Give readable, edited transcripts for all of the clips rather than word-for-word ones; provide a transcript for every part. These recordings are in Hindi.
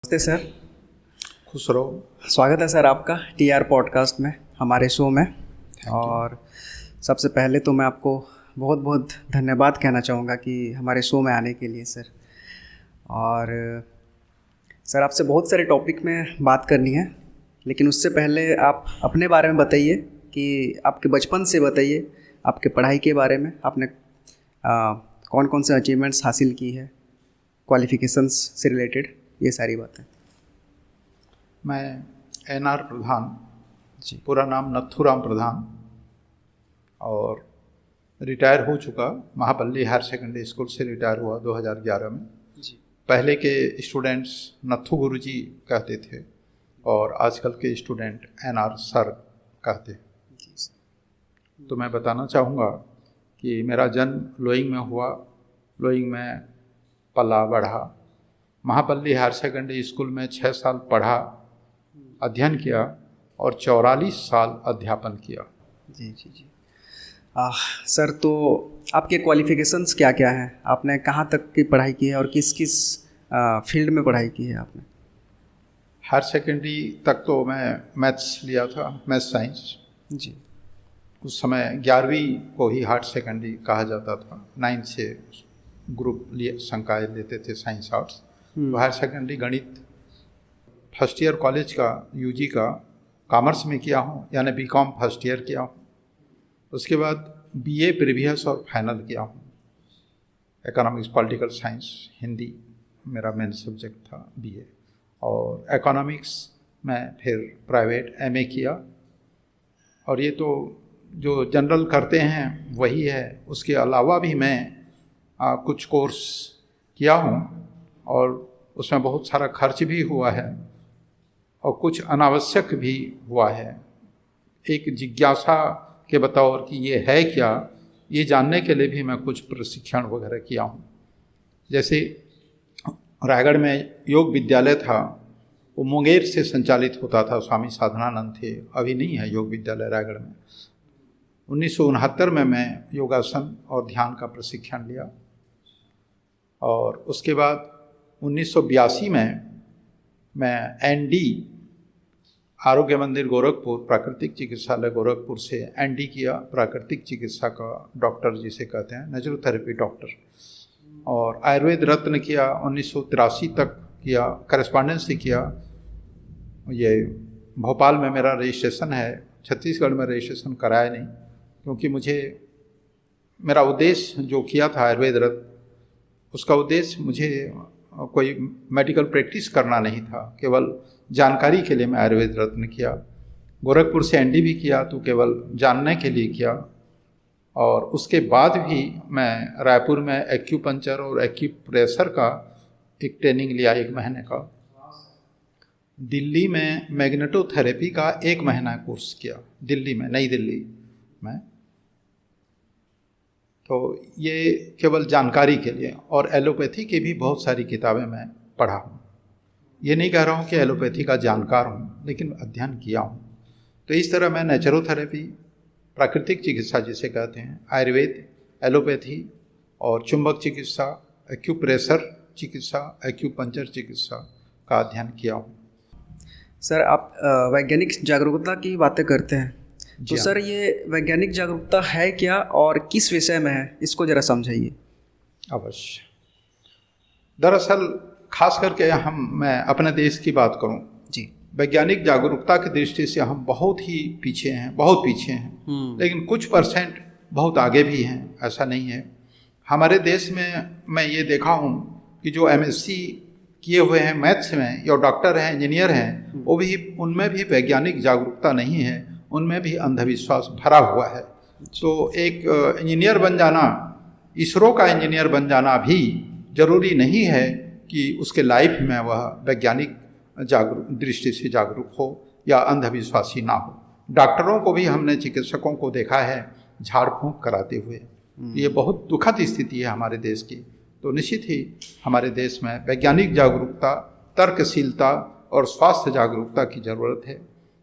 नमस्ते सर। खुश रहो। स्वागत है सर आपका TR पॉडकास्ट में, हमारे शो में। और सबसे पहले तो मैं आपको बहुत बहुत धन्यवाद कहना चाहूँगा कि हमारे शो में आने के लिए सर। और सर आपसे बहुत सारे टॉपिक में बात करनी है, लेकिन उससे पहले आप अपने बारे में बताइए कि आपके बचपन से बताइए, आपके पढ़ाई के बारे में, आपने कौन कौन से अचीवमेंट्स हासिल की है, क्वालिफ़िकेशंस से रिलेटेड, ये सारी बातें। मैं NR प्रधान जी। पूरा नाम नथुराम प्रधान, और रिटायर हो चुका। महापल्ली हायर सेकेंडरी स्कूल से रिटायर हुआ 2011 में। जी। पहले के स्टूडेंट्स नथु गुरुजी कहते थे और आजकल के स्टूडेंट NR सर कहते हैं। तो मैं बताना चाहूँगा कि मेरा जन्म लोइंग में हुआ। लोइंग में पला बढ़ा। महापल्ली हायर सेकेंडरी स्कूल में 6 साल पढ़ा, अध्ययन किया और 44 साल अध्यापन किया। जी जी जी। सर तो आपके क्वालिफ़िकेशंस क्या क्या हैं? आपने कहाँ तक की पढ़ाई की है और किस किस फील्ड में पढ़ाई की है आपने? हायर सेकेंडरी तक तो मैं मैथ्स लिया था, मैथ्स साइंस। जी। उस समय 11वीं को ही हायर सेकेंडरी कहा जाता था। 9 से ग्रुप लिए संकाय लेते थे, साइंस आर्ट्स। तो हायर सेकेंडरी गणित फर्स्ट ईयर कॉलेज का UG का कॉमर्स में किया हूँ, यानी BCom फर्स्ट ईयर किया हूँ। उसके बाद BA प्रीवियस और फाइनल किया हूँ। इकोनॉमिक्स, पॉलिटिकल साइंस, हिंदी मेरा मेन सब्जेक्ट था BA। और इकोनॉमिक्स में फिर प्राइवेट MA किया। और ये तो जो जनरल करते हैं वही है। उसके अलावा भी मैं कुछ कोर्स किया हूँ और उसमें बहुत सारा खर्च भी हुआ है और कुछ अनावश्यक भी हुआ है। एक जिज्ञासा के बतौर कि ये है क्या, ये जानने के लिए भी मैं कुछ प्रशिक्षण वगैरह किया हूँ। जैसे रायगढ़ में योग विद्यालय था, वो मुंगेर से संचालित होता था, स्वामी साधनानंद थे। अभी नहीं है योग विद्यालय रायगढ़ में। 1969 में मैं योगासन और ध्यान का प्रशिक्षण लिया। और उसके बाद 1982 में मैं ND आरोग्य मंदिर गोरखपुर, प्राकृतिक चिकित्सालय गोरखपुर से ND किया, प्राकृतिक चिकित्सा का डॉक्टर जिसे कहते हैं, नेचुरोथेरेपी डॉक्टर। और आयुर्वेद रत्न किया, 1983 तक किया, करस्पॉन्डेंस से किया। ये भोपाल में मेरा रजिस्ट्रेशन है, छत्तीसगढ़ में रजिस्ट्रेशन कराया नहीं, क्योंकि मेरा उद्देश्य जो किया था आयुर्वेद रत्न, उसका उद्देश्य मुझे कोई मेडिकल प्रैक्टिस करना नहीं था, केवल जानकारी के लिए मैं आयुर्वेद रत्न किया। गोरखपुर से ND भी किया तो केवल जानने के लिए किया। और उसके बाद भी मैं रायपुर में एक्यूपंक्चर और एक्यूप्रेशर का एक ट्रेनिंग लिया 1 महीने का। दिल्ली में मैग्नेटोथेरेपी का 1 महीना कोर्स किया, दिल्ली में, नई दिल्ली में। तो ये केवल जानकारी के लिए। और एलोपैथी की भी बहुत सारी किताबें मैं पढ़ा हूँ। ये नहीं कह रहा हूँ कि एलोपैथी का जानकार हूँ, लेकिन अध्ययन किया हूँ। तो इस तरह मैं नेचुरोथेरेपी, प्राकृतिक चिकित्सा जिसे कहते हैं, आयुर्वेद, एलोपैथी और चुंबक चिकित्सा, एक्यूप्रेशर चिकित्सा, एक्यूपंक्चर चिकित्सा का अध्ययन किया हूँ। सर आप वैज्ञानिक जागरूकता की बातें करते हैं, तो सर ये वैज्ञानिक जागरूकता है क्या और किस विषय में है, इसको ज़रा समझाइए। अवश्य। दरअसल खास करके मैं अपने देश की बात करूं जी, वैज्ञानिक जागरूकता की दृष्टि से हम बहुत ही पीछे हैं, बहुत पीछे हैं। लेकिन कुछ % बहुत आगे भी हैं, ऐसा नहीं है। हमारे देश में मैं ये देखा हूँ कि जो MSc किए हुए हैं मैथ्स में, या डॉक्टर हैं, इंजीनियर हैं, वो भी, उनमें भी वैज्ञानिक जागरूकता नहीं है, उनमें भी अंधविश्वास भरा हुआ है। तो एक इंजीनियर बन जाना, ISRO का इंजीनियर बन जाना भी जरूरी नहीं है कि उसके लाइफ में वह वैज्ञानिक दृष्टि से जागरूक हो या अंधविश्वासी ना हो। डॉक्टरों को भी हमने, चिकित्सकों को देखा है झाड़ फूंक कराते हुए। ये बहुत दुखद स्थिति है हमारे देश की। तो निश्चित ही हमारे देश में वैज्ञानिक जागरूकता, तर्कशीलता और स्वास्थ्य जागरूकता की ज़रूरत है।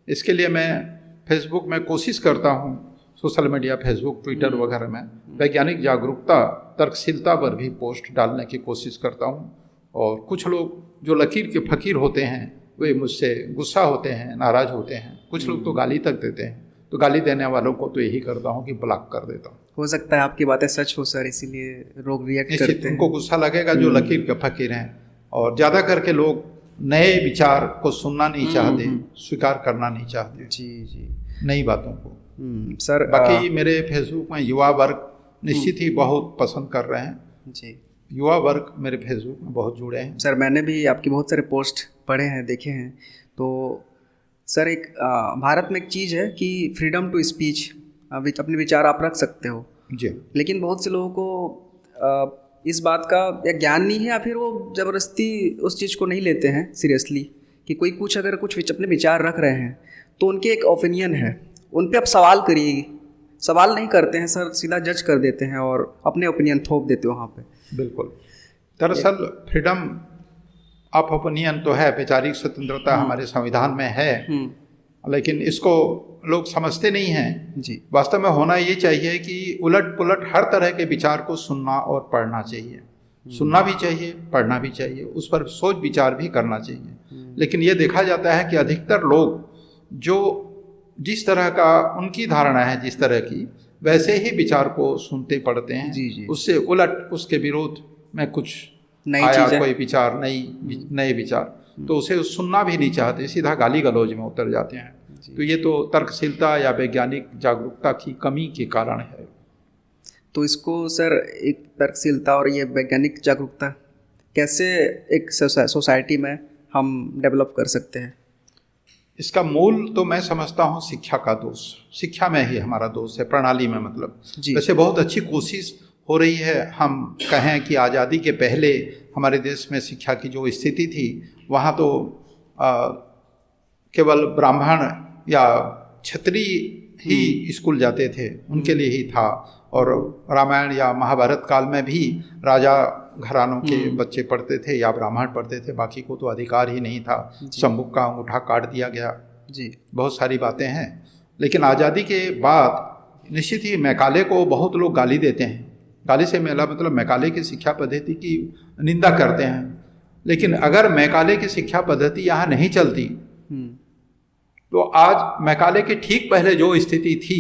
इसके लिए मैं फेसबुक में कोशिश करता हूँ, सोशल मीडिया, फेसबुक, ट्विटर वगैरह में वैज्ञानिक जागरूकता, तर्कशीलता पर भी पोस्ट डालने की कोशिश करता हूँ। और कुछ लोग जो लकीर के फ़कीर होते हैं वे मुझसे गुस्सा होते हैं, नाराज़ होते हैं, कुछ लोग तो गाली तक देते हैं। तो गाली देने वालों को तो यही करता हूँ कि ब्लॉक कर देता हूँ। हो सकता है आपकी बातें सच हो सर, इसीलिए लोग रिएक्ट करते हैं। उनको गुस्सा लगेगा जो लकीर के फ़कीर हैं। और ज़्यादा करके लोग नए विचार को सुनना नहीं चाहते, स्वीकार करना नहीं चाहते जी जी नई बातों को। सर बाकी मेरे फेसबुक में युवा वर्ग निश्चित ही बहुत पसंद कर रहे हैं जी। युवा वर्ग मेरे फेसबुक में बहुत जुड़े हैं सर। मैंने भी आपके बहुत सारे पोस्ट पढ़े हैं, देखे हैं। तो सर एक भारत में एक चीज़ है कि फ्रीडम टू स्पीच, अपने विचार आप रख सकते हो जी, लेकिन बहुत से लोगों को इस बात का या ज्ञान नहीं है या फिर वो ज़बरदस्ती उस चीज़ को नहीं लेते हैं सीरियसली कि कोई कुछ अगर कुछ अपने विचार रख रहे हैं तो उनके एक ओपिनियन है, उन पे आप सवाल करिए। सवाल नहीं करते हैं सर, सीधा जज कर देते हैं और अपने ओपिनियन थोप देते हो वहाँ पे। बिल्कुल। दरअसल फ्रीडम ऑफ ओपिनियन तो है, वैचारिक स्वतंत्रता हमारे संविधान में है, लेकिन इसको लोग समझते नहीं हैं जी। वास्तव में होना ये चाहिए कि उलट पुलट हर तरह के विचार को सुनना और पढ़ना चाहिए। सुनना भी चाहिए, पढ़ना भी चाहिए, उस पर सोच विचार भी करना चाहिए। लेकिन ये देखा जाता है कि अधिकतर लोग जो जिस तरह का उनकी धारणा है, जिस तरह की, वैसे ही विचार को सुनते पढ़ते हैं। जी जी। उससे उलट उसके विरोध में कुछ नई आया, चीज़, कोई विचार, नए विचार, तो उसे सुनना भी नहीं चाहते, सीधा गाली गलौज में उतर जाते हैं। तो ये तो तर्कशीलता या वैज्ञानिक जागरूकता की कमी के कारण है। तो इसको सर एक तर्कशीलता और ये वैज्ञानिक जागरूकता कैसे एक सोसाइटी में हम डेवलप कर सकते हैं? इसका मूल तो मैं समझता हूँ शिक्षा का दोष, शिक्षा में ही हमारा दोष है, प्रणाली में। मतलब वैसे बहुत अच्छी कोशिश हो रही है। हम कहें कि आज़ादी के पहले हमारे देश में शिक्षा की जो स्थिति थी, वहाँ तो केवल ब्राह्मण या क्षत्रिय ही स्कूल जाते थे, उनके लिए ही था। और रामायण या महाभारत काल में भी राजा घरानों के बच्चे पढ़ते थे या ब्राह्मण पढ़ते थे, बाकी को तो अधिकार ही नहीं था। शंभुक का अंगूठा काट दिया गया जी, बहुत सारी बातें हैं। लेकिन आज़ादी के बाद निश्चित ही मैकाले को बहुत लोग गाली देते हैं। गाली से मेरा मतलब मैकाले की शिक्षा पद्धति की निंदा करते हैं। लेकिन अगर मैकाले की शिक्षा पद्धति यहाँ नहीं चलती तो आज मैकाले के ठीक पहले जो स्थिति थी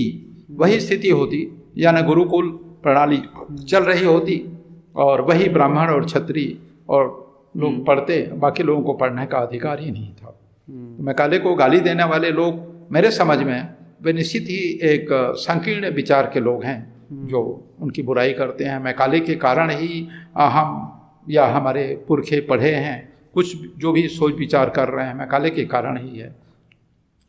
वही स्थिति होती, यानी गुरुकुल प्रणाली चल रही होती और वही ब्राह्मण और क्षत्रिय और लोग पढ़ते, बाकी लोगों को पढ़ने का अधिकार ही नहीं था। तो मैकाले को गाली देने वाले लोग मेरे समझ में वे निश्चित ही एक संकीर्ण विचार के लोग हैं जो उनकी बुराई करते हैं। मैकाले के कारण ही हम या हमारे पुरखे पढ़े हैं, कुछ जो भी सोच विचार कर रहे हैं मैकाले के कारण ही है।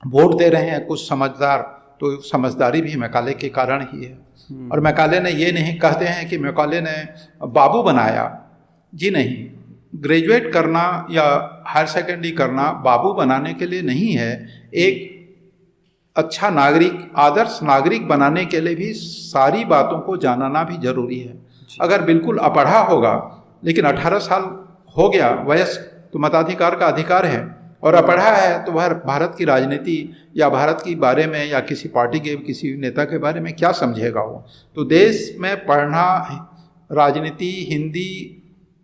वोट दे रहे हैं कुछ समझदार, तो समझदारी भी मैकाले के कारण ही है। और मैकाले ने ये नहीं कहते हैं कि मैकाले ने बाबू बनाया, जी नहीं। ग्रेजुएट करना या हायर सेकेंडरी करना बाबू बनाने के लिए नहीं है, एक अच्छा नागरिक, आदर्श नागरिक बनाने के लिए भी सारी बातों को जानना भी जरूरी है। अगर बिल्कुल अपढ़ा होगा लेकिन 18 साल हो गया वयस्क, तो मताधिकार का अधिकार है, और अपढ़ा है तो वह भारत की राजनीति या भारत के बारे में या किसी पार्टी के किसी नेता के बारे में क्या समझेगा वो। तो देश में पढ़ना, राजनीति, हिंदी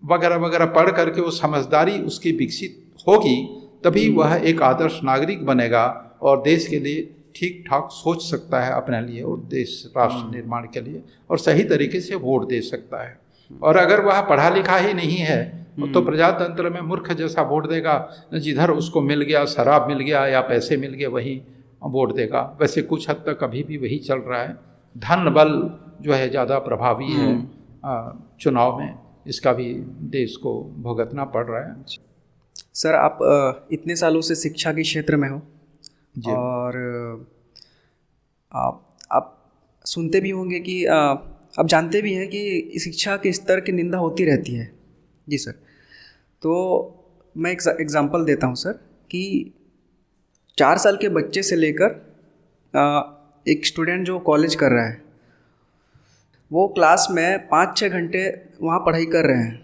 वगैरह वगैरह पढ़ करके वो समझदारी उसकी विकसित होगी, तभी वह एक आदर्श नागरिक बनेगा और देश के लिए ठीक ठाक सोच सकता है अपने लिए और देश राष्ट्र निर्माण के लिए, और सही तरीके से वोट दे सकता है। और अगर वह पढ़ा लिखा ही नहीं है तो प्रजातंत्र में मूर्ख जैसा वोट देगा, जिधर उसको मिल गया, शराब मिल गया या पैसे मिल गए वही वोट देगा। वैसे कुछ हद तक अभी भी वही चल रहा है। धन बल जो है ज़्यादा प्रभावी है चुनाव में, इसका भी देश को भुगतना पड़ रहा है। सर आप इतने सालों से शिक्षा के क्षेत्र में हो और आप सुनते भी होंगे कि आप जानते भी हैं कि शिक्षा के स्तर की निंदा होती रहती है। जी सर, तो मैं एक एग्ज़ाम्पल देता हूँ सर कि 4 साल के बच्चे से लेकर एक स्टूडेंट जो कॉलेज कर रहा है, वो क्लास में 5-6 घंटे वहाँ पढ़ाई कर रहे हैं,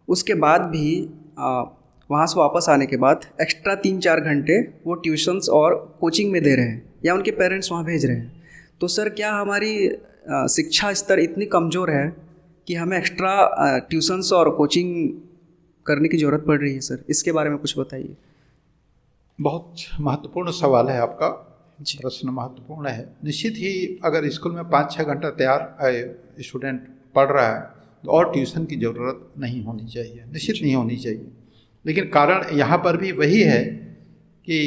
उसके बाद भी वहाँ से वापस आने के बाद एक्स्ट्रा 3-4 घंटे वो ट्यूशन्स और कोचिंग में दे रहे हैं या उनके पेरेंट्स वहाँ भेज रहे हैं। तो सर क्या हमारी शिक्षा स्तर इतनी कमज़ोर है कि हमें एक्स्ट्रा ट्यूशन्स और कोचिंग करने की ज़रूरत पड़ रही है सर, इसके बारे में कुछ बताइए। बहुत महत्वपूर्ण सवाल है आपका, जी। प्रश्न महत्वपूर्ण है। निश्चित ही अगर स्कूल में 5-6 घंटा तैयार स्टूडेंट पढ़ रहा है तो और ट्यूशन की ज़रूरत नहीं होनी चाहिए, निश्चित नहीं होनी चाहिए। लेकिन कारण यहाँ पर भी वही है कि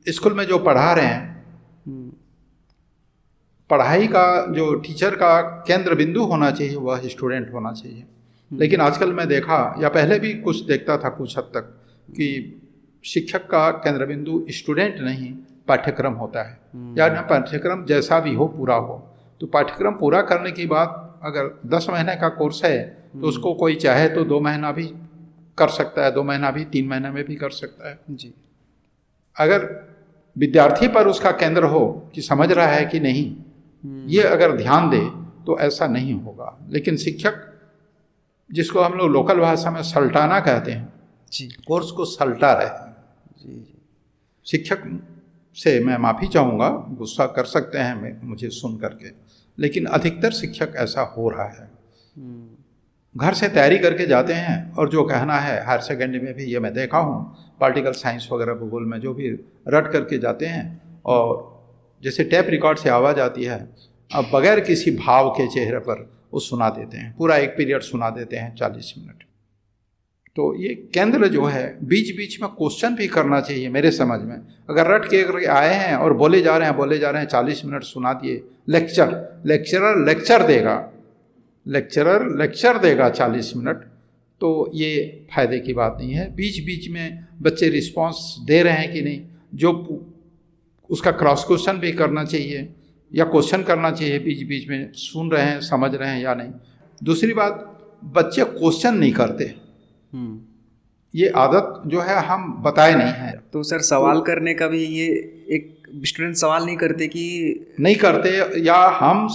स्कूल में जो पढ़ा रहे हैं, पढ़ाई का जो टीचर का केंद्र बिंदु होना चाहिए वह स्टूडेंट होना चाहिए। लेकिन आजकल मैं देखा, या पहले भी कुछ देखता था कुछ हद तक, कि शिक्षक का केंद्र बिंदु स्टूडेंट नहीं पाठ्यक्रम होता है, या ना पाठ्यक्रम जैसा भी हो पूरा हो। तो पाठ्यक्रम पूरा करने के बाद अगर 10 महीने का कोर्स है तो उसको कोई चाहे तो 2 महीना भी कर सकता है, 2 महीना भी 3 महीने में भी कर सकता है जी। अगर विद्यार्थी पर उसका केंद्र हो कि समझ रहा है कि नहीं, ये अगर ध्यान दे तो ऐसा नहीं होगा। लेकिन शिक्षक, जिसको हम लोग लोकल भाषा में सल्टाना कहते हैं जी, कोर्स को सल्टा रहे हैं जी। शिक्षक से मैं माफ़ी चाहूँगा, गुस्सा कर सकते हैं मुझे सुन करके, लेकिन अधिकतर शिक्षक ऐसा हो रहा है। घर से तैयारी करके जाते हैं और जो कहना है, हायर सेकेंडरी में भी ये मैं देखा हूँ, पॉलिटिकल साइंस वगैरह भूगोल में जो भी रट करके जाते हैं, और जैसे टेप रिकॉर्ड से आवाज़ आती है, अब बगैर किसी भाव के चेहरे पर वो सुना देते हैं, पूरा एक पीरियड सुना देते हैं 40 मिनट। तो ये केंद्र जो है, बीच बीच में क्वेश्चन भी करना चाहिए मेरे समझ में। अगर रट के करके आए हैं और बोले जा रहे हैं 40 मिनट सुना दिए, लेक्चरर लेक्चर देगा 40 मिनट, तो ये फायदे की बात नहीं है। बीच बीच में बच्चे रिस्पांस दे रहे हैं कि नहीं, जो उसका क्रॉस क्वेश्चन भी करना चाहिए या क्वेश्चन करना चाहिए, बीच बीच में सुन रहे हैं, समझ रहे हैं या नहीं। दूसरी बात, बच्चे क्वेश्चन नहीं करते, ये आदत जो है हम बताए नहीं है। तो सर सवाल करने का भी, ये एक स्टूडेंट सवाल नहीं करते कि नहीं करते, या हम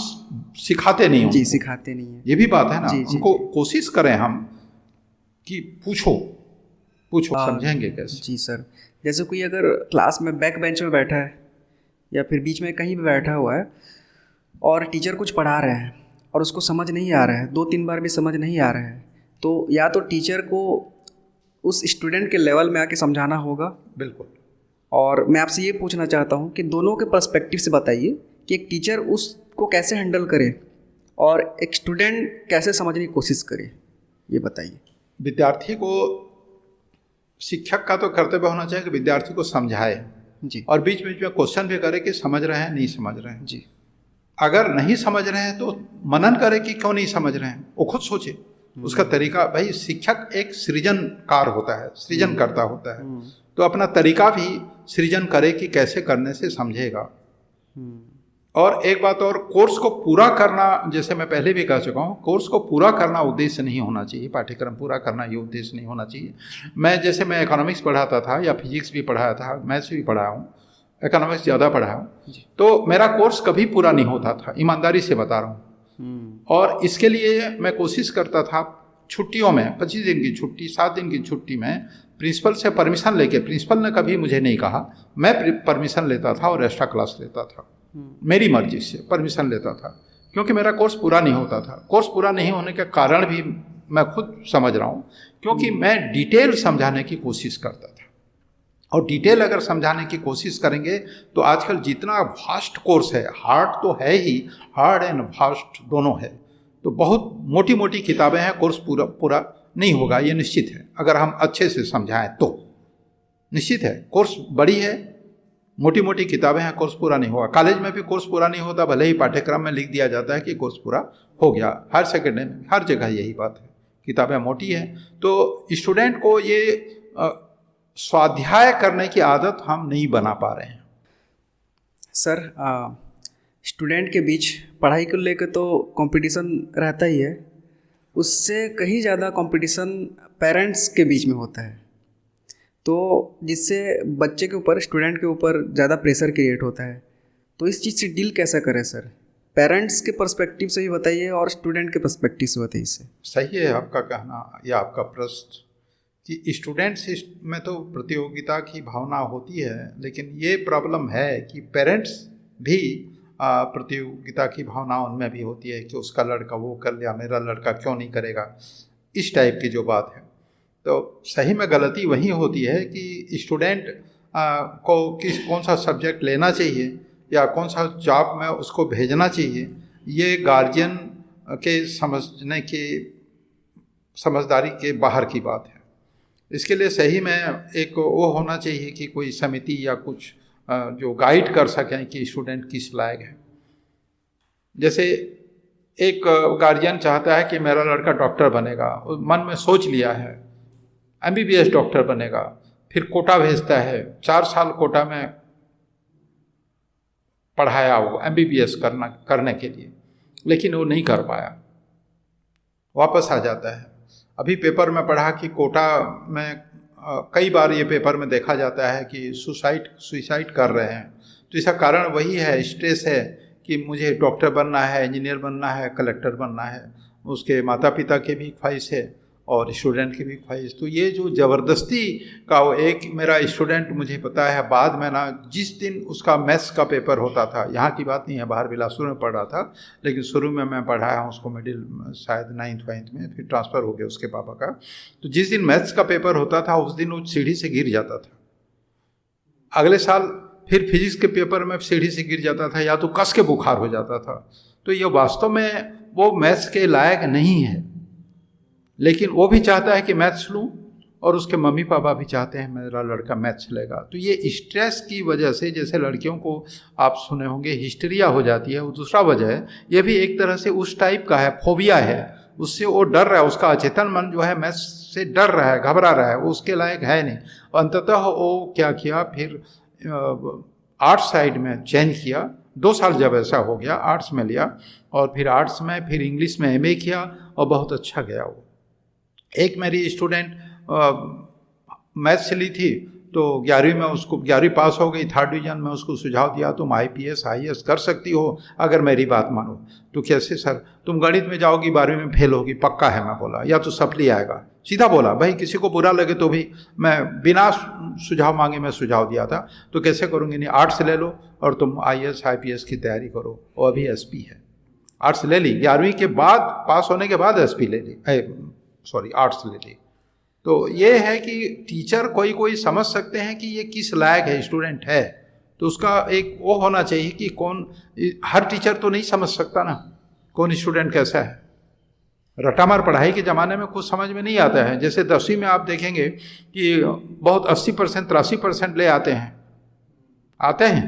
सिखाते नहीं जी, सिखाते नहीं है, ये भी बात है ना। जी, जी, उनको कोशिश करें हम कि पूछो समझेंगे कैसे। जी सर, जैसे कोई अगर क्लास में बैक बेंच में बैठा है या फिर बीच में कहीं भी बैठा हुआ है और टीचर कुछ पढ़ा रहे हैं और उसको समझ नहीं आ रहा है, 2-3 बार भी समझ नहीं आ रहा है, तो या तो टीचर को उस स्टूडेंट के लेवल में आके समझाना होगा। बिल्कुल। और मैं आपसे ये पूछना चाहता हूँ कि दोनों के पर्सपेक्टिव से बताइए कि एक टीचर उसको कैसे हैंडल करे और एक स्टूडेंट कैसे समझने की कोशिश करे, ये बताइए। विद्यार्थी को, शिक्षक का तो कर्तव्य होना चाहिए कि विद्यार्थी को समझाए जी, और बीच बीच में क्वेश्चन भी करे कि समझ रहे हैं नहीं समझ रहे हैं जी। अगर नहीं समझ रहे हैं तो मनन करे कि क्यों नहीं समझ रहे हैं, वो खुद सोचे उसका तरीका। भाई शिक्षक एक सृजनकार होता है, सृजन करता होता है, तो अपना तरीका भी सृजन करे कि कैसे करने से समझेगा। और एक बात और, कोर्स को पूरा करना, जैसे मैं पहले भी कह चुका हूँ, कोर्स को पूरा करना उद्देश्य नहीं होना चाहिए, पाठ्यक्रम पूरा करना ये उद्देश्य नहीं होना चाहिए। मैं इकोनॉमिक्स पढ़ाता था या फिजिक्स भी पढ़ाया था, मैथ्स भी पढ़ाया हूँ, इकोनॉमिक्स ज़्यादा पढ़ाया हूँ, तो मेरा कोर्स कभी पूरा नहीं होता था, ईमानदारी से बता रहा हूँ। और इसके लिए मैं कोशिश करता था छुट्टियों में, 25 दिन की छुट्टी, 7 दिन की छुट्टी में प्रिंसिपल से परमिशन लेके, प्रिंसिपल ने कभी मुझे नहीं कहा, मैं परमिशन लेता था और एक्स्ट्रा क्लास लेता था, मेरी मर्जी से परमिशन लेता था, क्योंकि मेरा कोर्स पूरा नहीं होता था। कोर्स पूरा नहीं होने के कारण भी मैं खुद समझ रहा हूँ, क्योंकि मैं डिटेल समझाने की कोशिश करता था। और डिटेल अगर समझाने की कोशिश करेंगे तो आजकल जितना वास्ट कोर्स है, हार्ड तो है ही, हार्ड एंड वास्ट दोनों है, तो बहुत मोटी मोटी किताबें हैं, कोर्स पूरा नहीं होगा, ये निश्चित है। अगर हम अच्छे से समझाएं तो निश्चित है, कोर्स बड़ी है, मोटी मोटी किताबें हैं, कोर्स पूरा नहीं होगा। कॉलेज में भी कोर्स पूरा नहीं होता, भले ही पाठ्यक्रम में लिख दिया जाता है कि कोर्स पूरा हो गया। हायर सेकेंडरी में हर जगह यही बात है, किताबें मोटी हैं। तो स्टूडेंट को ये स्वाध्याय करने की आदत हम नहीं बना पा रहे हैं। सर, स्टूडेंट के बीच पढ़ाई को लेकर तो कंपटीशन रहता ही है, उससे कहीं ज़्यादा कंपटीशन पेरेंट्स के बीच में होता है, तो जिससे बच्चे के ऊपर, स्टूडेंट के ऊपर ज़्यादा प्रेशर क्रिएट होता है। तो इस चीज़ से डील कैसे करें सर? पेरेंट्स के पर्सपेक्टिव से ही बताइए और स्टूडेंट के पर्सपेक्टिव से बताइए। इससे सही है आपका कहना या आपका प्रश्न कि स्टूडेंट्स में तो प्रतियोगिता की भावना होती है, लेकिन ये प्रॉब्लम है कि पेरेंट्स भी प्रतियोगिता की भावना उनमें भी होती है कि उसका लड़का वो कर लिया, मेरा लड़का क्यों नहीं करेगा, इस टाइप की जो बात है। तो सही में गलती वही होती है कि स्टूडेंट को कौन सा सब्जेक्ट लेना चाहिए या कौन सा जॉब में उसको भेजना चाहिए, ये गार्जियन के समझदारी के बाहर की बात है। इसके लिए सही में एक वो होना चाहिए कि कोई समिति या कुछ जो गाइड कर सकें कि स्टूडेंट किस लायक है। जैसे एक गार्जियन चाहता है कि मेरा लड़का डॉक्टर बनेगा, मन में सोच लिया है MBBS डॉक्टर बनेगा, फिर कोटा भेजता है, 4 साल कोटा में पढ़ाया वो MBBS करने के लिए, लेकिन वो नहीं कर पाया, वापस आ जाता है। अभी पेपर में पढ़ा कि कोटा में कई बार ये पेपर में देखा जाता है कि सुसाइड कर रहे हैं। तो इसका कारण वही है, स्ट्रेस है कि मुझे डॉक्टर बनना है, इंजीनियर बनना है, कलेक्टर बनना है। उसके माता पिता की भी ख्वाहिश है और स्टूडेंट की भी ख्वाहिश। तो ये जो ज़बरदस्ती का, वो एक मेरा स्टूडेंट मुझे पता है बाद में ना, जिस दिन उसका मैथ्स का पेपर होता था, यहाँ की बात नहीं है, बाहर बिलासपुर में पढ़ रहा था, लेकिन शुरू में मैं पढ़ाया हूँ उसको मिडिल शायद 9th में, फिर ट्रांसफ़र हो गया उसके पापा का। तो जिस दिन मैथ्स का पेपर होता था उस दिन वो सीढ़ी से गिर जाता था। अगले साल फिर फिजिक्स के पेपर में सीढ़ी से गिर जाता था, या तो कस के बुखार हो जाता था। तो ये वास्तव में वो मैथ्स के लायक नहीं है, लेकिन वो भी चाहता है कि मैथ्स लूँ और उसके मम्मी पापा भी चाहते हैं मेरा लड़का मैथ्स लेगा। तो ये स्ट्रेस की वजह से, जैसे लड़कियों को आप सुने होंगे हिस्टीरिया हो जाती है, वो दूसरा वजह है। ये भी एक तरह से उस टाइप का है, फोबिया है, उससे वो डर रहा है, उसका अचेतन मन जो है मैथ्स से डर रहा है, घबरा रहा है, वो उसके लायक है नहीं। अंततः वो क्या किया, फिर आर्ट्स साइड में चेंज किया। 2 साल जब ऐसा हो गया आर्ट्स में लिया, और फिर आर्ट्स में फिर इंग्लिश में MA किया और बहुत अच्छा गया वो। एक मेरी स्टूडेंट मैथ्स ली थी, तो 11वीं में उसको 11वीं पास हो गई, 3rd डिवीजन में उसको सुझाव दिया तुम IPS IAS कर सकती हो अगर मेरी बात मानो। तो कैसे सर, तुम गणित में जाओगी 12वीं में फेल होगी पक्का है। मैं बोला या तो सप्ली आएगा, सीधा बोला। भाई किसी को बुरा लगे तो भी, मैं बिना सुझाव मांगे मैं सुझाव दिया था। तो कैसे करूँगी, नहीं आर्ट्स ले लो और तुम IAS IPS की तैयारी करो। वो अभी SP है, आर्ट्स ले ली, 11वीं के बाद पास होने के बाद SP ले ली, आर्ट्स ले ली। तो ये है कि टीचर कोई समझ सकते हैं कि ये किस लायक है, स्टूडेंट है, तो उसका एक वो होना चाहिए कि कौन, हर टीचर तो नहीं समझ सकता ना कौन स्टूडेंट कैसा है। रटामार पढ़ाई के ज़माने में कुछ समझ में नहीं आता है। जैसे 10वीं में आप देखेंगे कि बहुत 80% 83% ले आते हैं,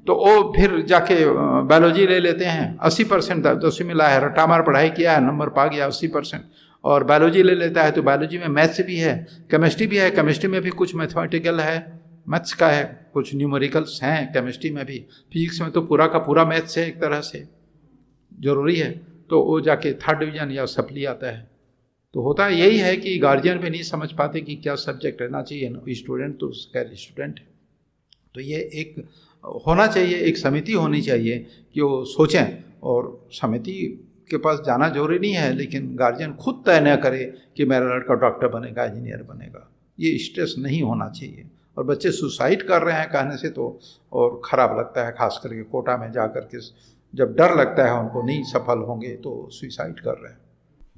तो वो फिर जाके बायोलॉजी ले लेते हैं। 80% 10वीं में लाया है, रटामार पढ़ाई किया है, नंबर पा गया 80%, और बायोलॉजी ले लेता है। तो बायोलॉजी में मैथ्स भी है, केमिस्ट्री भी है, केमिस्ट्री में भी कुछ मैथमेटिकल है, मैथ्स का है, कुछ न्यूमेरिकल्स हैं केमिस्ट्री में भी। फिजिक्स में तो पूरा का पूरा मैथ्स है, एक तरह से ज़रूरी है। तो वो जाके 3rd डिवीजन या सप्ली आता है। तो होता यही है कि गार्जियन भी नहीं समझ पाते कि क्या सब्जेक्ट रहना चाहिए। स्टूडेंट तो खैर स्टूडेंट है। तो ये एक होना चाहिए, एक समिति होनी चाहिए कि वो सोचें, और समिति के पास जाना जरूरी नहीं है, लेकिन गार्जियन खुद तय न करे कि मेरा लड़का डॉक्टर बनेगा, इंजीनियर बनेगा। ये स्ट्रेस नहीं होना चाहिए। और बच्चे सुसाइड कर रहे हैं कहने से तो और ख़राब लगता है, खास करके कोटा में जा कर के जब डर लगता है उनको नहीं सफल होंगे तो सुसाइड कर रहे हैं।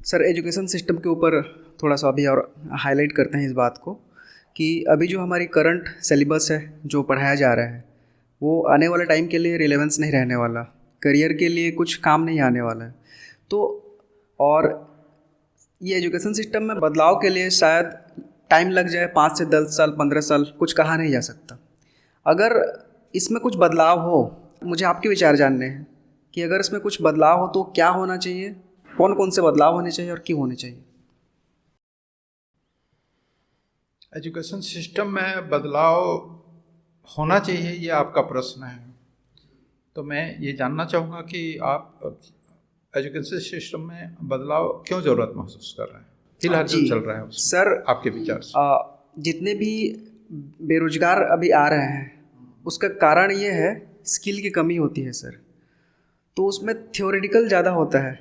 सर एजुकेशन सिस्टम के ऊपर थोड़ा सा अभी और हाईलाइट करते हैं इस बात को कि अभी जो हमारी करंट सिलेबस है जो पढ़ाया जा रहा है वो आने वाले टाइम के लिए रिलेवेंस नहीं रहने वाला, करियर के लिए कुछ काम नहीं आने वाला है। तो और ये एजुकेशन सिस्टम में बदलाव के लिए शायद टाइम लग जाए, 5 से 10 साल 15 साल, कुछ कहा नहीं जा सकता। अगर इसमें कुछ बदलाव हो, मुझे आपके विचार जानने हैं कि अगर इसमें कुछ बदलाव हो तो क्या होना चाहिए, कौन कौन से बदलाव होने चाहिए और क्यों होने चाहिए। एजुकेशन सिस्टम में बदलाव होना चाहिए, ये आपका प्रश्न है। तो मैं ये जानना चाहूँगा कि आप एजुकेशन सिस्टम में बदलाव क्यों ज़रूरत महसूस कर रहे हैं, फिलहाल जो चल रहा है सर, आपके विचार से। जितने भी बेरोजगार अभी आ रहे हैं उसका कारण ये है स्किल की कमी होती है सर। तो उसमें थ्योरेटिकल ज़्यादा होता है।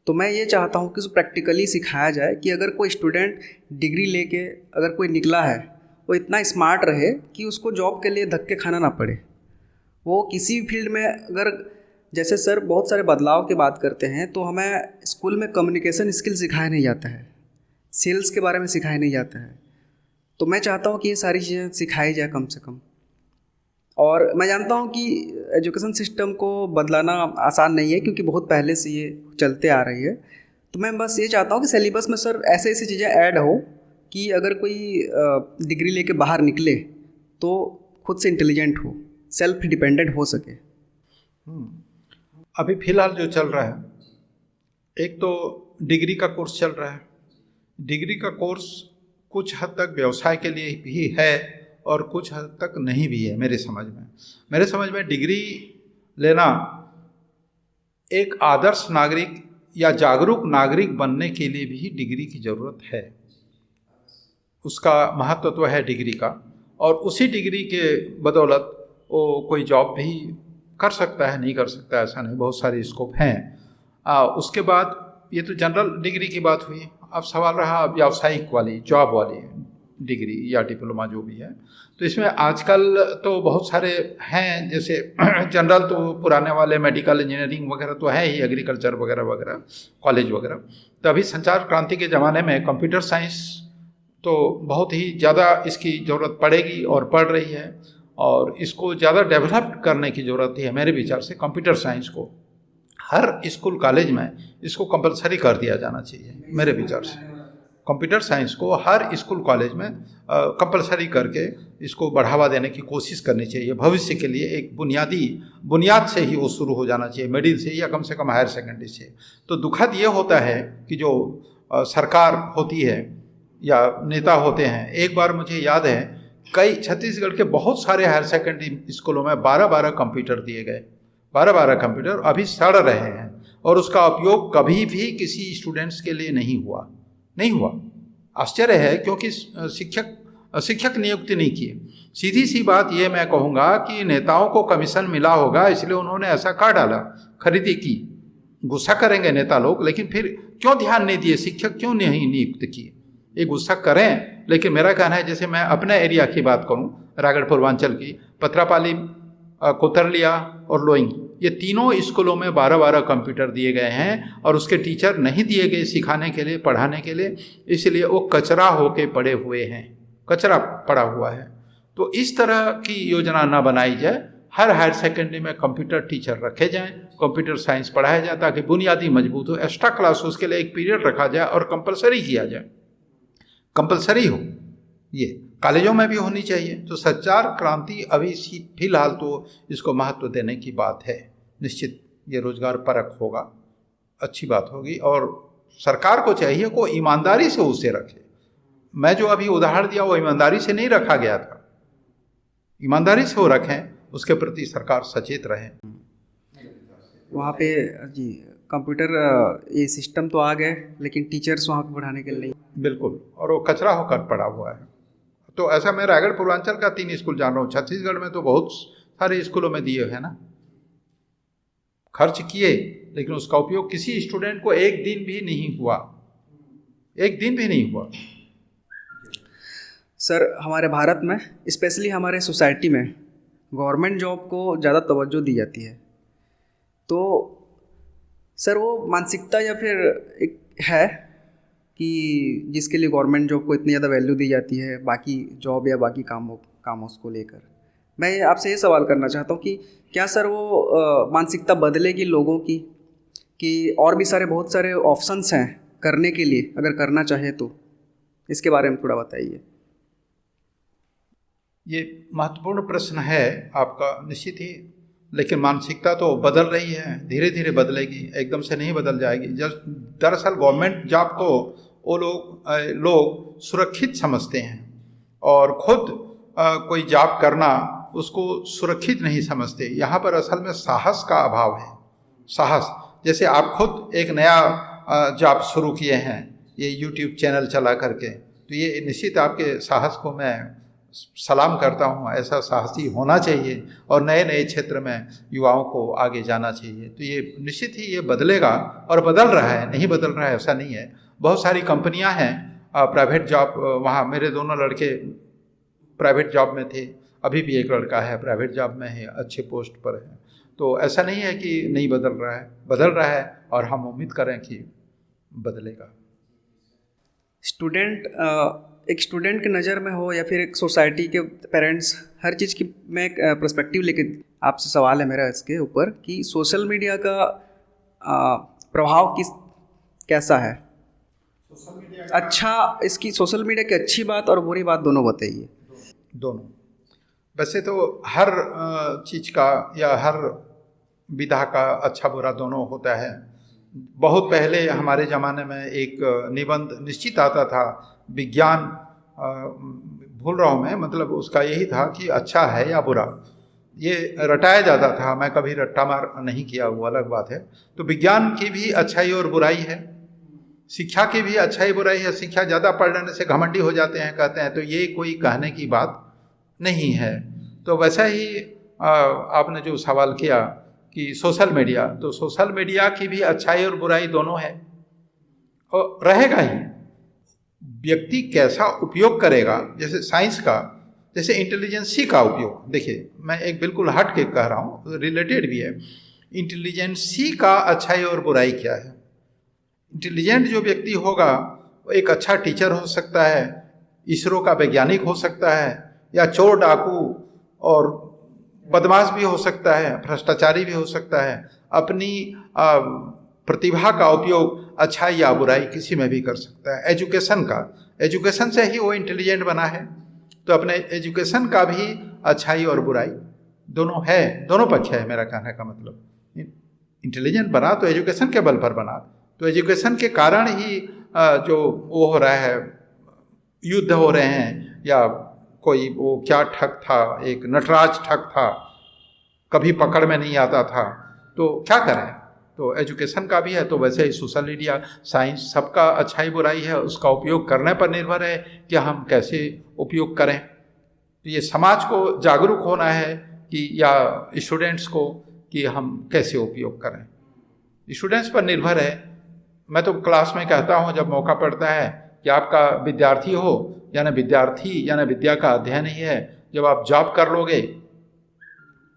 तो मैं ये चाहता हूँ कि उसको प्रैक्टिकली सिखाया जाए कि अगर कोई स्टूडेंट डिग्री लेके अगर कोई निकला है वो इतना स्मार्ट रहे कि उसको जॉब के लिए धक्के खाना ना पड़े। वो किसी भी फील्ड में अगर, जैसे सर बहुत सारे बदलाव की बात करते हैं तो हमें स्कूल में कम्युनिकेशन स्किल सिखाया नहीं जाता है, सेल्स के बारे में सिखाया नहीं जाता है। तो मैं चाहता हूँ कि ये सारी चीज़ें सिखाई जाए कम से कम। और मैं जानता हूँ कि एजुकेशन सिस्टम को बदलाना आसान नहीं है, क्योंकि बहुत पहले से ये चलते आ रही है। तो मैं बस ये चाहता हूँ कि सिलेबस में सर ऐसे ऐसी चीज़ें ऐड हो कि अगर कोई डिग्री लेके बाहर निकले तो खुद से इंटेलिजेंट हो, सेल्फ डिपेंडेंट हो सके। अभी फ़िलहाल जो चल रहा है, एक तो डिग्री का कोर्स चल रहा है। डिग्री का कोर्स कुछ हद तक व्यवसाय के लिए भी है और कुछ हद तक नहीं भी है। मेरे समझ में डिग्री लेना एक आदर्श नागरिक या जागरूक नागरिक बनने के लिए भी डिग्री की ज़रूरत है। उसका महत्व तो है डिग्री का, और उसी डिग्री के बदौलत वो कोई जॉब भी कर सकता है, नहीं कर सकता ऐसा नहीं, बहुत सारे स्कोप हैं। उसके बाद ये तो जनरल डिग्री की बात हुई। अब सवाल रहा व्यावसायिक वाली, जॉब वाली डिग्री या डिप्लोमा जो भी है। तो इसमें आजकल तो बहुत सारे हैं, जैसे जनरल तो पुराने वाले मेडिकल इंजीनियरिंग वगैरह तो है ही, एग्रीकल्चर वगैरह वगैरह, कॉलेज वगैरह। तो अभी संचार क्रांति के ज़माने में कंप्यूटर साइंस तो बहुत ही ज़्यादा इसकी ज़रूरत पड़ेगी और पड़ रही है, और इसको ज़्यादा डेवलप करने की ज़रूरत है। मेरे विचार से कंप्यूटर साइंस को हर स्कूल कॉलेज में इसको कंपलसरी कर दिया जाना चाहिए। मेरे विचार से कंप्यूटर साइंस को हर स्कूल कॉलेज में कंपलसरी करके इसको बढ़ावा देने की कोशिश करनी चाहिए। भविष्य के लिए एक बुनियाद से ही वो शुरू हो जाना चाहिए, मिडिल से या कम से कम हायर सेकेंडरी से। तो दुखद ये होता है कि जो सरकार होती है या नेता होते हैं, एक बार मुझे याद है कई छत्तीसगढ़ के बहुत सारे हायर सेकेंडरी स्कूलों में 12-12 कंप्यूटर दिए गए। 12-12 कंप्यूटर अभी सड़ रहे हैं, और उसका उपयोग कभी भी किसी स्टूडेंट्स के लिए नहीं हुआ। आश्चर्य है, क्योंकि शिक्षक नियुक्ति नहीं किए। सीधी सी बात ये मैं कहूँगा कि नेताओं को कमीशन मिला होगा, इसलिए उन्होंने ऐसा कर डाला, खरीदी की। गुस्सा करेंगे नेता लोग, लेकिन फिर क्यों ध्यान नहीं दिए, शिक्षक क्यों नहीं नियुक्त किए? ये गुस्सा करें, लेकिन मेरा कहना है, जैसे मैं अपने एरिया की बात करूं, रायगढ़ पूर्वांचल की, पथरापाली, कोतरलिया और लोइंग, ये तीनों स्कूलों में 12-12 कंप्यूटर दिए गए हैं, और उसके टीचर नहीं दिए गए सिखाने के लिए, पढ़ाने के लिए, इसलिए वो कचरा होके पड़े हुए हैं, कचरा पड़ा हुआ है। तो इस तरह की योजना ना बनाई जाए, हर हायर सेकेंडरी में कंप्यूटर टीचर रखे जाएं, कंप्यूटर साइंस पढ़ाया जाए, ताकि बुनियादी मजबूत हो। एक्स्ट्रा क्लास उसके लिए एक पीरियड रखा जाए और कंपलसरी किया जाए, कंपलसरी हो। ये कॉलेजों में भी होनी चाहिए। तो संचार क्रांति अभी फिलहाल तो इसको महत्व देने की बात है। निश्चित ये रोजगार परक होगा, अच्छी बात होगी, और सरकार को चाहिए को ईमानदारी से उसे रखे। मैं जो अभी उदाहरण दिया वो ईमानदारी से नहीं रखा गया था, ईमानदारी से वो रखें, उसके प्रति सरकार सचेत रहे। वहाँ पे जी कंप्यूटर ये सिस्टम तो आ गए, लेकिन टीचर्स वहाँ पे पढ़ाने के लिए नहीं। बिल्कुल, और वो कचरा होकर पड़ा हुआ है। तो ऐसा मैं रायगढ़ पूर्वांचल का 3 स्कूल जान रहा हूँ। छत्तीसगढ़ में तो बहुत सारे स्कूलों में दिए हैं ना, खर्च किए, लेकिन उसका उपयोग किसी स्टूडेंट को एक दिन भी नहीं हुआ, एक दिन भी नहीं हुआ। सर हमारे भारत में, स्पेशली हमारे सोसाइटी में, गवर्नमेंट जॉब को ज़्यादा तवज्जो दी जाती है। तो सर वो मानसिकता या फिर एक है कि जिसके लिए गवर्नमेंट जॉब को इतनी ज़्यादा वैल्यू दी जाती है बाकी जॉब या बाकी कामों को लेकर, मैं आपसे ये सवाल करना चाहता हूँ कि क्या सर वो मानसिकता बदलेगी लोगों की, कि और भी बहुत सारे ऑप्शंस हैं करने के लिए, अगर करना चाहे तो? इसके बारे में थोड़ा बताइए। ये महत्वपूर्ण प्रश्न है आपका, निश्चित ही। लेकिन मानसिकता तो बदल रही है, धीरे धीरे बदलेगी, एकदम से नहीं बदल जाएगी। दरअसल गवर्नमेंट जॉब को वो लोग सुरक्षित समझते हैं, और खुद कोई जॉब करना उसको सुरक्षित नहीं समझते। यहाँ पर असल में साहस का अभाव है। साहस, जैसे आप खुद एक नया जॉब शुरू किए हैं, ये यूट्यूब चैनल चला करके, तो ये निश्चित आपके साहस को मैं सलाम करता हूँ। ऐसा साहसी होना चाहिए, और नए नए क्षेत्र में युवाओं को आगे जाना चाहिए। तो ये निश्चित ही ये बदलेगा, और बदल रहा है, नहीं बदल रहा है ऐसा नहीं है। बहुत सारी कंपनियां हैं, प्राइवेट जॉब, वहाँ मेरे दोनों लड़के प्राइवेट जॉब में थे, अभी भी एक लड़का है प्राइवेट जॉब में है, अच्छे पोस्ट पर है। तो ऐसा नहीं है कि नहीं बदल रहा है, बदल रहा है, और हम उम्मीद करें कि बदलेगा। स्टूडेंट एक स्टूडेंट की नज़र में हो या फिर एक सोसाइटी के पेरेंट्स, हर चीज़ की मैं एक पर्सपेक्टिव लेके आपसे सवाल है मेरा इसके ऊपर कि सोशल मीडिया का प्रभाव कैसा है? अच्छा, इसकी सोशल मीडिया की अच्छी बात और बुरी बात दोनों बताइए। दोनों। वैसे तो हर चीज़ का या हर विधा का अच्छा बुरा दोनों होता है। बहुत पहले हमारे ज़माने में एक निबंध निश्चित आता था, विज्ञान भूल रहा हूँ मैं, मतलब उसका यही था कि अच्छा है या बुरा, ये रटाया जाता था। मैं कभी रट्टा मार नहीं किया, वो अलग बात है। तो विज्ञान की भी अच्छाई और बुराई है, शिक्षा की भी अच्छाई बुराई है। शिक्षा ज़्यादा पढ़ लेने से घमंडी हो जाते हैं, कहते हैं, तो ये कोई कहने की बात नहीं है। तो वैसा ही आपने जो सवाल किया कि सोशल मीडिया, तो सोशल मीडिया की भी अच्छाई और बुराई दोनों है और रहेगा ही। व्यक्ति कैसा उपयोग करेगा, जैसे साइंस का, जैसे इंटेलिजेंसी का उपयोग। देखिए, मैं एक बिल्कुल हट के कह रहा हूँ, रिलेटेड भी है। इंटेलिजेंसी का अच्छाई और बुराई क्या है? इंटेलिजेंट जो व्यक्ति होगा वो एक अच्छा टीचर हो सकता है, इसरो का वैज्ञानिक हो सकता है, या चोर डाकू और बदमाश भी हो सकता है, भ्रष्टाचारी भी हो सकता है। अपनी प्रतिभा का उपयोग अच्छाई या बुराई किसी में भी कर सकता है। एजुकेशन से ही वो इंटेलिजेंट बना है, तो अपने एजुकेशन का भी अच्छाई और बुराई दोनों है, दोनों पक्ष है। मेरा कहने का मतलब, इंटेलिजेंट बना तो एजुकेशन के बल पर बना, तो एजुकेशन के कारण ही जो वो हो रहा है, युद्ध हो रहे हैं, या कोई वो क्या ठग था, एक नटराज ठग था, कभी पकड़ में नहीं आता था, तो क्या करें? तो एजुकेशन का भी है। तो वैसे ही सोशल मीडिया, साइंस, सबका अच्छाई बुराई है, उसका उपयोग करने पर निर्भर है कि हम कैसे उपयोग करें। तो ये समाज को जागरूक होना है कि, या स्टूडेंट्स को, कि हम कैसे उपयोग करें, स्टूडेंट्स पर निर्भर है। मैं तो क्लास में कहता हूँ, जब मौका पड़ता है, कि आपका विद्यार्थी हो या ना विद्यार्थी या ना विद्या का अध्ययन ही है, जब आप जॉब कर लोगे,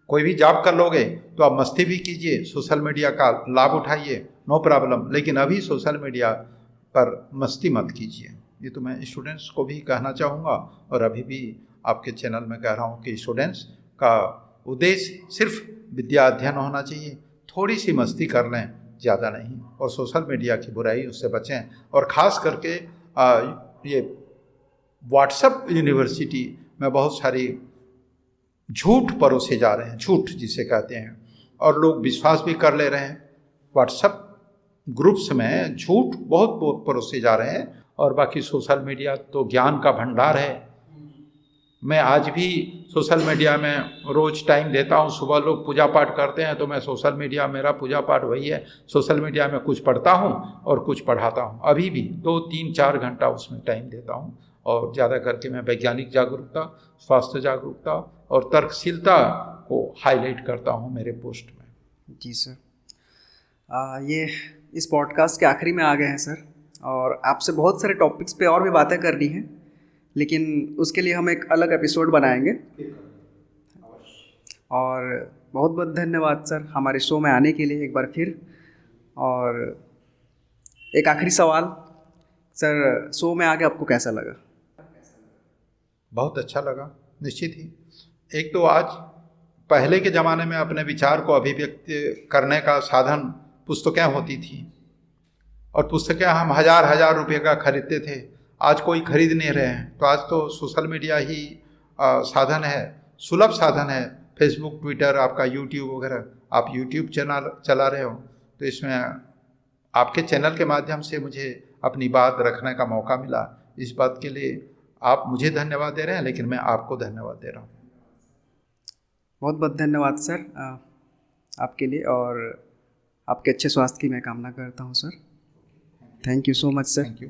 कोई भी जॉब कर लोगे, तो आप मस्ती भी कीजिए, सोशल मीडिया का लाभ उठाइए, नो प्रॉब्लम, लेकिन अभी सोशल मीडिया पर मस्ती मत कीजिए। ये तो मैं स्टूडेंट्स को भी कहना चाहूँगा, और अभी भी आपके चैनल में कह रहा हूँ कि स्टूडेंट्स का उद्देश्य सिर्फ विद्या अध्ययन होना चाहिए, थोड़ी सी मस्ती कर लें, ज़्यादा नहीं, और सोशल मीडिया की बुराई उससे बचें। और ख़ास करके ये व्हाट्सएप यूनिवर्सिटी में बहुत सारी झूठ परोसे जा रहे हैं, झूठ जिसे कहते हैं, और लोग विश्वास भी कर ले रहे हैं। व्हाट्सएप ग्रुप्स में झूठ बहुत परोसे जा रहे हैं, और बाकी सोशल मीडिया तो ज्ञान का भंडार है। मैं आज भी सोशल मीडिया में रोज़ टाइम देता हूँ। सुबह लोग पूजा पाठ करते हैं, तो मैं सोशल मीडिया, मेरा पूजा पाठ वही है। सोशल मीडिया में कुछ पढ़ता हूँ और कुछ पढ़ाता हूँ। अभी भी 2, 3, 4 घंटा उसमें टाइम देता हूँ, और ज़्यादा करके मैं वैज्ञानिक जागरूकता, स्वास्थ्य जागरूकता और तर्कशीलता को हाईलाइट करता हूँ मेरे पोस्ट में। जी सर, ये इस पॉडकास्ट के आखिरी में आ गए हैं सर, और आपसे बहुत सारे टॉपिक्स पे और भी बातें करनी है, लेकिन उसके लिए हम एक अलग एपिसोड बनाएंगे। और बहुत बहुत धन्यवाद सर हमारे शो में आने के लिए एक बार फिर। और एक आखिरी सवाल सर, शो में आके आपको कैसा लगा? बहुत अच्छा लगा, निश्चित ही। एक तो आज, पहले के ज़माने में अपने विचार को अभिव्यक्त करने का साधन पुस्तकें होती थी, और पुस्तकें हम हज़ार रुपये का खरीदते थे। आज कोई खरीद नहीं रहे हैं, तो आज तो सोशल मीडिया ही साधन है, सुलभ साधन है। फेसबुक, ट्विटर, आपका यूट्यूब वगैरह, आप यूट्यूब चैनल चला रहे हो, तो इसमें आपके चैनल के माध्यम से मुझे अपनी बात रखने का मौका मिला। इस बात के लिए आप मुझे धन्यवाद दे रहे हैं, लेकिन मैं आपको धन्यवाद दे रहा हूँ। बहुत बहुत धन्यवाद सर आपके लिए, और आपके अच्छे स्वास्थ्य की मैं कामना करता हूँ sir. Thank you so much sir. Thank you.